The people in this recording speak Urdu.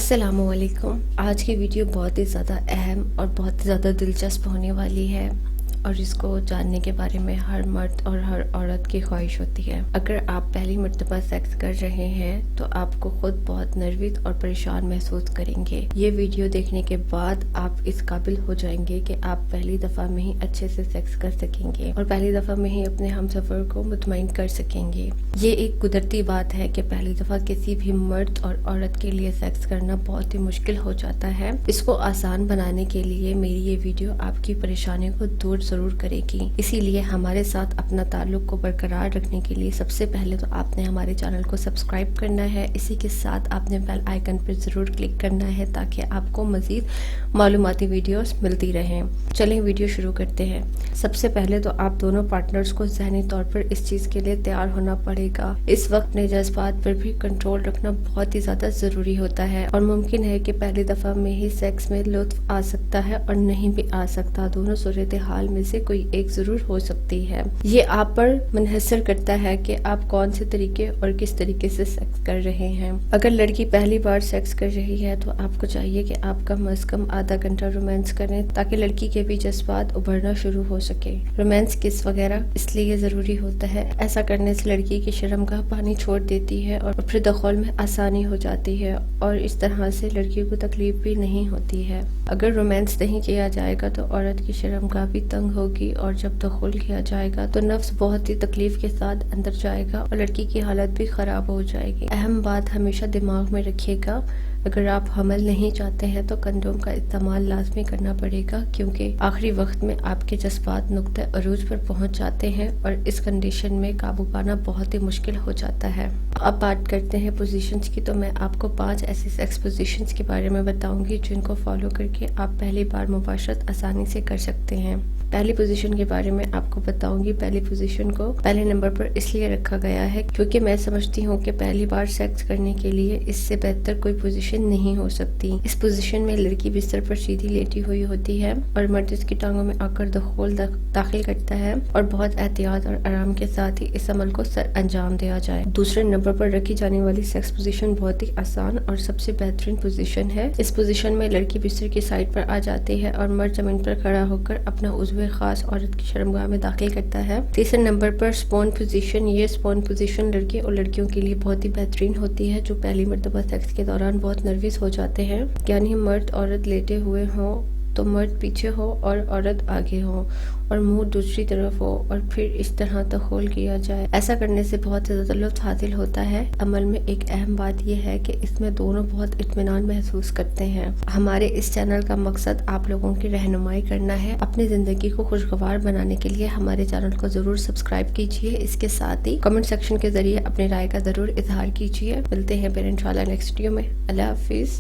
السلام علیکم۔ آج کی ویڈیو بہت ہی زیادہ اہم اور بہت ہی زیادہ دلچسپ ہونے والی ہے اور اس کو جاننے کے بارے میں ہر مرد اور ہر عورت کی خواہش ہوتی ہے۔ اگر آپ پہلی مرتبہ سیکس کر رہے ہیں تو آپ کو خود بہت نروس اور پریشان محسوس کریں گے۔ یہ ویڈیو دیکھنے کے بعد آپ اس قابل ہو جائیں گے کہ آپ پہلی دفعہ میں ہی اچھے سے سیکس کر سکیں گے اور پہلی دفعہ میں ہی اپنے ہمسفر کو مطمئن کر سکیں گے۔ یہ ایک قدرتی بات ہے کہ پہلی دفعہ کسی بھی مرد اور عورت کے لیے سیکس کرنا بہت ہی مشکل ہو جاتا ہے۔ اس کو آسان بنانے کے لیے میری یہ ویڈیو آپ کی پریشانیوں کو دور ضرور کرے گی۔ اسی لیے ہمارے ساتھ اپنا تعلق کو برقرار رکھنے کے لیے سب سے پہلے تو آپ نے ہمارے چینل کو سبسکرائب کرنا ہے۔ اسی کے ساتھ آپ نے بیل آئیکن پر ضرور کلک کرنا ہے تاکہ آپ کو مزید معلوماتی ویڈیوز ملتی رہیں۔ چلیں ویڈیو شروع کرتے ہیں۔ سب سے پہلے تو آپ دونوں پارٹنرز کو ذہنی طور پر اس چیز کے لیے تیار ہونا پڑے گا۔ اس وقت اپنے جذبات پر بھی کنٹرول رکھنا بہت ہی زیادہ ضروری ہوتا ہے اور ممکن ہے کہ پہلی دفعہ میں ہی سیکس میں لطف آ سکتا ہے اور نہیں بھی آ سکتا۔ دونوں صورتحال میں سے کوئی ایک ضرور ہو سکتی ہے۔ یہ آپ پر منحصر کرتا ہے کہ آپ کون سے طریقے اور کس طریقے سے سیکس کر رہے ہیں۔ اگر لڑکی پہلی بار سیکس کر رہی ہے تو آپ کو چاہیے کہ آپ کم از کم آدھا گھنٹہ رومانس کریں تاکہ لڑکی کے بھی جذبات ابھرنا شروع ہو سکے۔ رومانس کس وغیرہ اس لیے ضروری ہوتا ہے، ایسا کرنے سے لڑکی کی شرمگاہ پانی چھوڑ دیتی ہے اور پھر دخول میں آسانی ہو جاتی ہے اور اس طرح سے لڑکی کو تکلیف بھی نہیں ہوتی ہے۔ اگر رومانس نہیں کیا جائے گا تو عورت کی شرمگاہ بھی تنگ ہوگی اور جب دخول کیا جائے گا تو نفس بہت ہی تکلیف کے ساتھ اندر جائے گا اور لڑکی کی حالت بھی خراب ہو جائے گی۔ اہم بات ہمیشہ دماغ میں رکھیے گا، اگر آپ حمل نہیں چاہتے ہیں تو کنڈوم کا استعمال لازمی کرنا پڑے گا کیونکہ آخری وقت میں آپ کے جذبات نقطہ عروج پر پہنچ جاتے ہیں اور اس کنڈیشن میں قابو پانا بہت ہی مشکل ہو جاتا ہے۔ اب بات کرتے ہیں پوزیشنز کی، تو میں آپ کو 5 ایسی سیکس پوزیشنز کے بارے میں بتاؤں گی جن کو فالو کر کے آپ پہلی بار مباشرت آسانی سے کر سکتے ہیں۔ پہلی پوزیشن کے بارے میں آپ کو بتاؤں گی۔ پہلی پوزیشن کو پہلے نمبر پر اس لیے رکھا گیا ہے کیونکہ میں سمجھتی ہوں کہ پہلی بار سیکس کرنے کے لیے اس سے بہتر کوئی پوزیشن نہیں ہو سکتی۔ اس پوزیشن میں لڑکی بستر پر سیدھی لیٹی ہوئی ہوتی ہے اور مرد اس کی ٹانگوں میں آ کر داخل کرتا ہے اور بہت احتیاط اور آرام کے ساتھ ہی اس عمل کو سر انجام دیا جائے۔ دوسرے نمبر پر رکھی جانے والی سیکس پوزیشن بہت ہی آسان اور سب سے بہترین پوزیشن ہے۔ اس پوزیشن میں لڑکی بستر کی سائڈ پر آ جاتی ہے اور مرد زمین پر کھڑا ہو کر اپنا عضو خاص عورت کی شرمگاہ میں داخل کرتا ہے۔ تیسرے نمبر پر سپون پوزیشن۔ یہ سپون پوزیشن لڑکے اور لڑکیوں کے لیے بہت ہی بہترین ہوتی ہے جو پہلی مرتبہ سیکس کے دوران بہت نروس ہو جاتے ہیں، یعنی مرد عورت لیٹے ہوئے ہوں تو مرد پیچھے ہو اور عورت آگے ہو اور منہ دوسری طرف ہو اور پھر اس طرح دخول کیا جائے۔ ایسا کرنے سے بہت زیادہ لطف حاصل ہوتا ہے۔ عمل میں ایک اہم بات یہ ہے کہ اس میں دونوں بہت اطمینان محسوس کرتے ہیں۔ ہمارے اس چینل کا مقصد آپ لوگوں کی رہنمائی کرنا ہے۔ اپنی زندگی کو خوشگوار بنانے کے لیے ہمارے چینل کو ضرور سبسکرائب کیجیے۔ اس کے ساتھ ہی کمنٹ سیکشن کے ذریعے اپنی رائے کا ضرور اظہار کیجیے۔ ملتے ہیں پھر انشاءاللہ نیکسٹ ویڈیو میں۔ اللہ حافظ۔